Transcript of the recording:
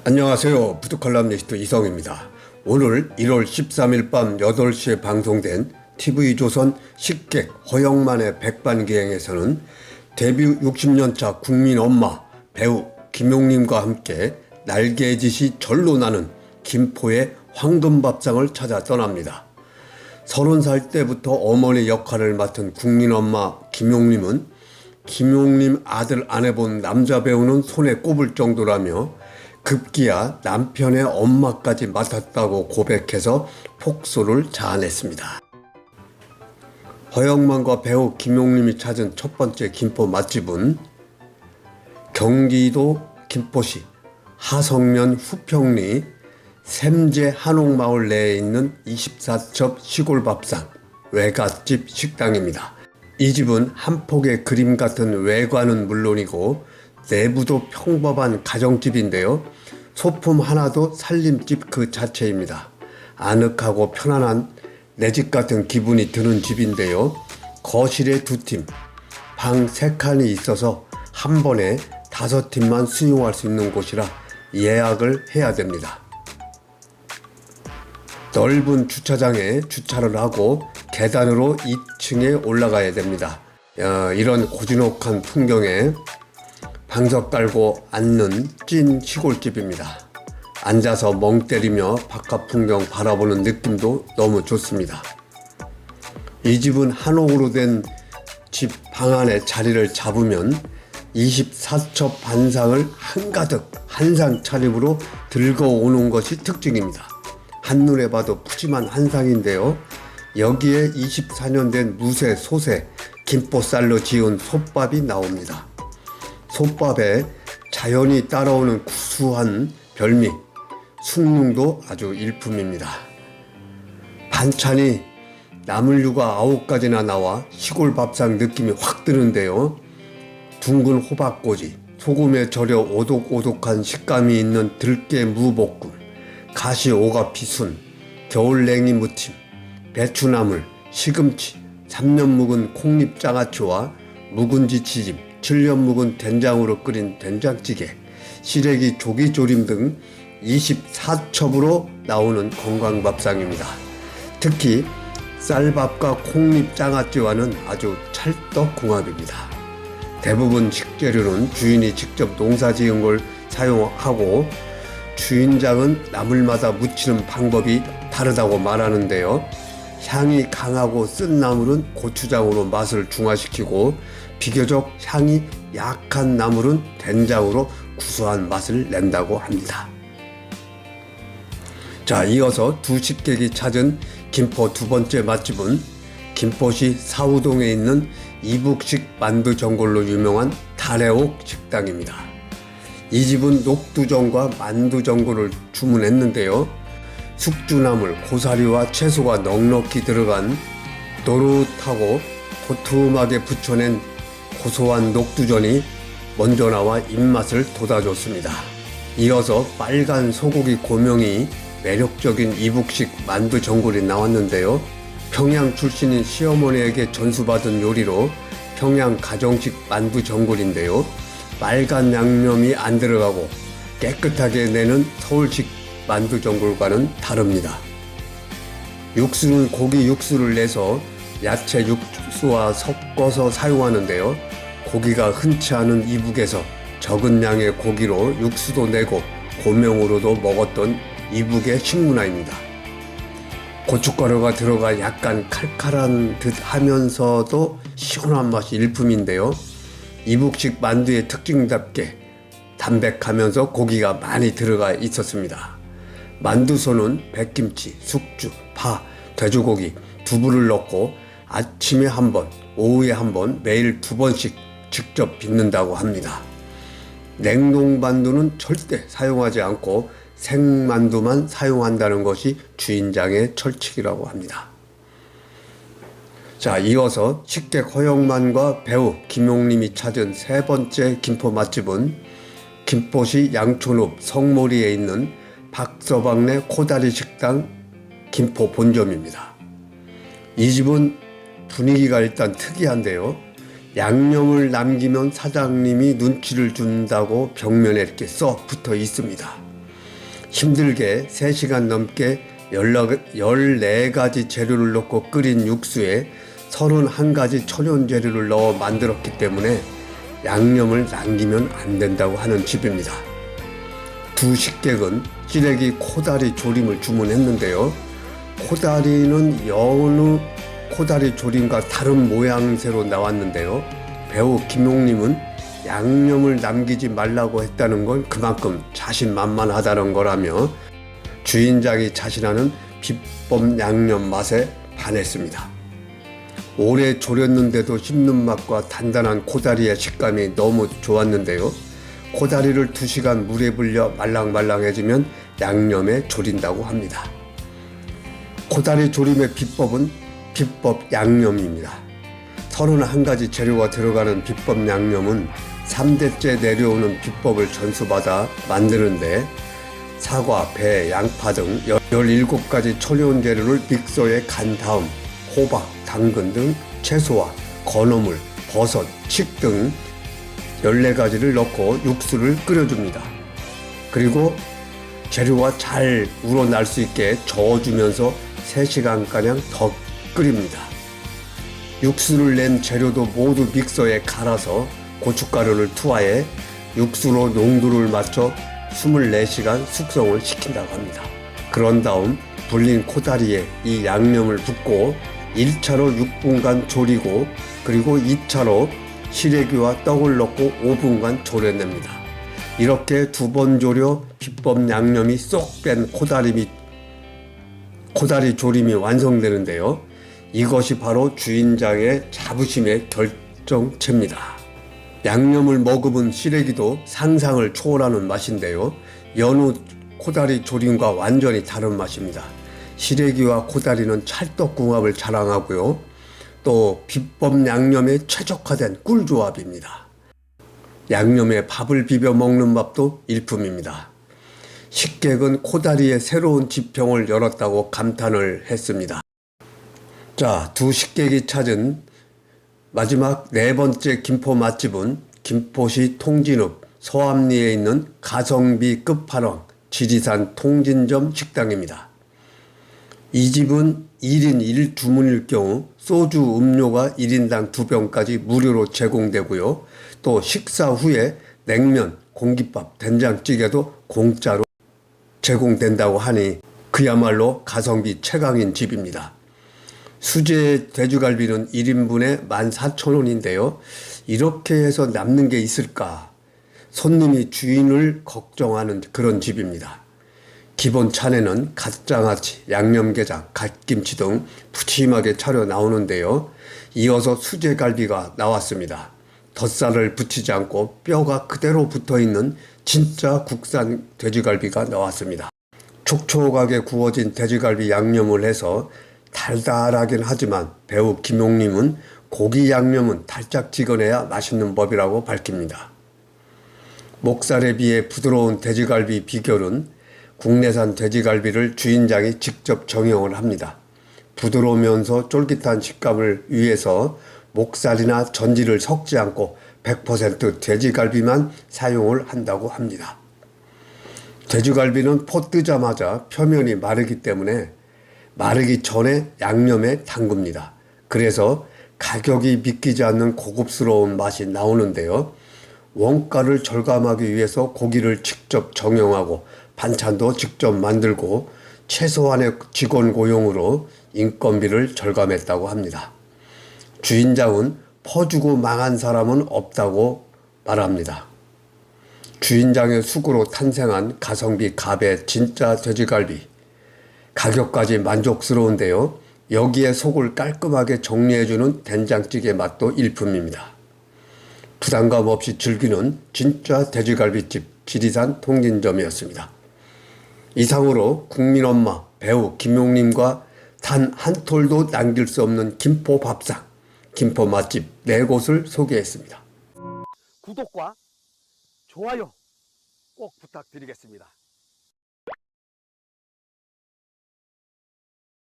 안녕하세요. 푸드칼럼니스트 이성입니다. 오늘 1월 13일 밤 8시에 방송된 TV조선 식객 허영만의 백반기행에서는 데뷔 60년차 국민 엄마 배우 김용림과 함께 날개짓이 절로 나는 김포의 황금밥상을 찾아 떠납니다. 30살 때부터 어머니 역할을 맡은 국민 엄마 김용림은 김용림 아들 안 해본 남자 배우는 손에 꼽을 정도라며 급기야 남편의 엄마까지 맡았다고 고백해서 폭소를 자아냈습니다. 허영만과 배우 김용림이 찾은 첫 번째 김포 맛집은 경기도 김포시 하성면 후평리 샘제 한옥마을 내에 있는 24첩 시골밥상 외갓집 식당입니다. 이 집은 한 폭의 그림 같은 외관은 물론이고 내부도 평범한 가정집인데요. 소품 하나도 살림집 그 자체입니다. 아늑하고 편안한 내 집 같은 기분이 드는 집인데요. 거실에 2팀, 방 3칸이 있어서 한 번에 5팀만 수용할 수 있는 곳이라 예약을 해야 됩니다. 넓은 주차장에 주차를 하고 계단으로 2층에 올라가야 됩니다. 이런 고즈넉한 풍경에 방석 깔고 앉는 찐 시골집입니다. 앉아서 멍 때리며 바깥 풍경 바라보는 느낌도 너무 좋습니다. 이 집은 한옥으로 된 집 방 안에 자리를 잡으면 24첩 반상을 한가득 한상 차림으로 들고 오는 것이 특징입니다. 한눈에 봐도 푸짐한 한상인데요. 여기에 24년 된 무쇠 소세 김포쌀로 지은 솥밥이 나옵니다. 솥밥에 자연이 따라오는 구수한 별미, 숭늉도 아주 일품입니다. 반찬이 나물류가 9가지나 나와 시골 밥상 느낌이 확 드는데요. 둥근 호박꼬지, 소금에 절여 오독오독한 식감이 있는 들깨 무볶음, 가시 오가피 순, 겨울냉이 무침, 배추나물, 시금치, 3년 묵은 콩잎장아찌와 묵은지 치짐, 7년 묵은 된장으로 끓인 된장찌개, 시래기 조기조림 등 24첩으로 나오는 건강밥상입니다. 특히 쌀밥과 콩잎장아찌와는 아주 찰떡궁합입니다. 대부분 식재료는 주인이 직접 농사지은 걸 사용하고 주인장은 나물마다 무치는 방법이 다르다고 말하는데요. 향이 강하고 쓴 나물은 고추장으로 맛을 중화시키고 비교적 향이 약한 나물은 된장으로 구수한 맛을 낸다고 합니다. 자, 이어서 두 식객이 찾은 김포 두 번째 맛집은 김포시 사우동에 있는 이북식 만두전골로 유명한 다래옥 식당입니다. 이 집은 녹두전과 만두전골을 주문했는데요. 숙주나물, 고사리와 채소가 넉넉히 들어간 노릇하고 도톰하게 부쳐낸 고소한 녹두전이 먼저 나와 입맛을 돋아줬습니다. 이어서 빨간 소고기 고명이 매력적인 이북식 만두전골이 나왔는데요. 평양 출신인 시어머니에게 전수받은 요리로 평양 가정식 만두전골인데요. 빨간 양념이 안 들어가고 깨끗하게 내는 서울식 만두전골과는 다릅니다. 육수는 고기 육수를 내서 야채 육수와 섞어서 사용하는데요. 고기가 흔치 않은 이북에서 적은 양의 고기로 육수도 내고 고명으로도 먹었던 이북의 식문화입니다. 고춧가루가 들어가 약간 칼칼한 듯 하면서도 시원한 맛이 일품인데요. 이북식 만두의 특징답게 담백하면서 고기가 많이 들어가 있었습니다. 만두소는 백김치, 숙주, 파, 돼지고기, 두부를 넣고 아침에 한 번, 오후에 한 번, 매일 2번씩 직접 빚는다고 합니다. 냉동만두는 절대 사용하지 않고 생만두만 사용한다는 것이 주인장의 철칙이라고 합니다. 자, 이어서 식객 허영만과 배우 김용림이 찾은 세 번째 김포 맛집은 김포시 양촌읍 성모리에 있는 박서방네 코다리 식당 김포 본점입니다. 이 집은 분위기가 일단 특이한데요. 양념을 남기면 사장님이 눈치를 준다고 벽면에 이렇게 써 붙어 있습니다. 힘들게 3시간 넘게 14가지 재료를 넣고 끓인 육수에 31가지 천연 재료를 넣어 만들었기 때문에 양념을 남기면 안 된다고 하는 집입니다. 두 식객은 시래기 코다리 조림을 주문했는데요. 코다리는 여느 코다리 조림과 다른 모양새로 나왔는데요. 배우 김용님은 양념을 남기지 말라고 했다는 건 그만큼 자신만만하다는 거라며 주인장이 자신하는 비법 양념 맛에 반했습니다. 오래 졸였는데도 씹는 맛과 단단한 코다리의 식감이 너무 좋았는데요. 코다리를 2시간 물에 불려 말랑말랑해지면 양념에 졸인다고 합니다. 코다리 조림의 비법은 비법 양념입니다. 31가지 재료가 들어가는 비법 양념은 3대째 내려오는 비법을 전수받아 만드는데 사과, 배, 양파 등 17가지 천연 재료를 믹서에 간 다음 호박, 당근 등 채소와 건어물, 버섯, 칡 등 14가지를 넣고 육수를 끓여줍니다. 그리고 재료가 잘 우러날 수 있게 저어주면서 3시간가량 더 끓입니다. 육수를 낸 재료도 모두 믹서에 갈아서 고춧가루를 투하해 육수로 농도를 맞춰 24시간 숙성을 시킨다고 합니다. 그런 다음 불린 코다리에 이 양념을 붓고 1차로 6분간 졸이고 그리고 2차로 시래기와 떡을 넣고 5분간 졸여냅니다. 이렇게 2번 졸여 비법 양념이 쏙 뺀 코다리 조림이 완성되는데요. 이것이 바로 주인장의 자부심의 결정체입니다. 양념을 머금은 시래기도 상상을 초월하는 맛인데요. 여느 코다리 조림과 완전히 다른 맛입니다. 시래기와 코다리는 찰떡궁합을 자랑하고요. 또 비법 양념에 최적화된 꿀조합입니다. 양념에 밥을 비벼 먹는 밥도 일품입니다. 식객은 코다리의 새로운 지평을 열었다고 감탄을 했습니다. 자, 두 식객이 찾은 마지막 4번째 김포 맛집은 김포시 통진읍 서암리에 있는 가성비 끝판왕 지리산 통진점 식당입니다. 이 집은 1인 1주문일 경우 소주 음료가 1인당 2병까지 무료로 제공되고요. 또 식사 후에 냉면, 공깃밥, 된장찌개도 공짜로 제공된다고 하니 그야말로 가성비 최강인 집입니다. 수제 돼지갈비는 1인분에 14,000원인데요. 이렇게 해서 남는 게 있을까? 손님이 주인을 걱정하는 그런 집입니다. 기본 찬에는 갓장아찌, 양념게장, 갓김치 등 푸짐하게 차려 나오는데요. 이어서 수제갈비가 나왔습니다. 덧살을 붙이지 않고 뼈가 그대로 붙어있는 진짜 국산 돼지갈비가 나왔습니다. 촉촉하게 구워진 돼지갈비 양념을 해서 달달하긴 하지만 배우 김용님은 고기 양념은 달짝지근해야 맛있는 법이라고 밝힙니다. 목살에 비해 부드러운 돼지갈비 비결은 국내산 돼지갈비를 주인장이 직접 정형을 합니다. 부드러우면서 쫄깃한 식감을 위해서 목살이나 전지를 섞지 않고 100% 돼지갈비만 사용을 한다고 합니다. 돼지갈비는 포 뜨자마자 표면이 마르기 때문에 마르기 전에 양념에 담급니다. 그래서 가격이 믿기지 않는 고급스러운 맛이 나오는데요. 원가를 절감하기 위해서 고기를 직접 정형하고 반찬도 직접 만들고 최소한의 직원 고용으로 인건비를 절감했다고 합니다. 주인장은 퍼주고 망한 사람은 없다고 말합니다. 주인장의 수고로 탄생한 가성비 갑의 진짜 돼지갈비. 가격까지 만족스러운데요. 여기에 속을 깔끔하게 정리해주는 된장찌개 맛도 일품입니다. 부담감 없이 즐기는 진짜 돼지갈비집 지리산 통진점이었습니다. 이상으로 국민엄마 배우 김용님과 단 한 톨도 남길 수 없는 김포 밥상, 김포 맛집 4곳을 소개했습니다. 구독과 좋아요 꼭 부탁드리겠습니다.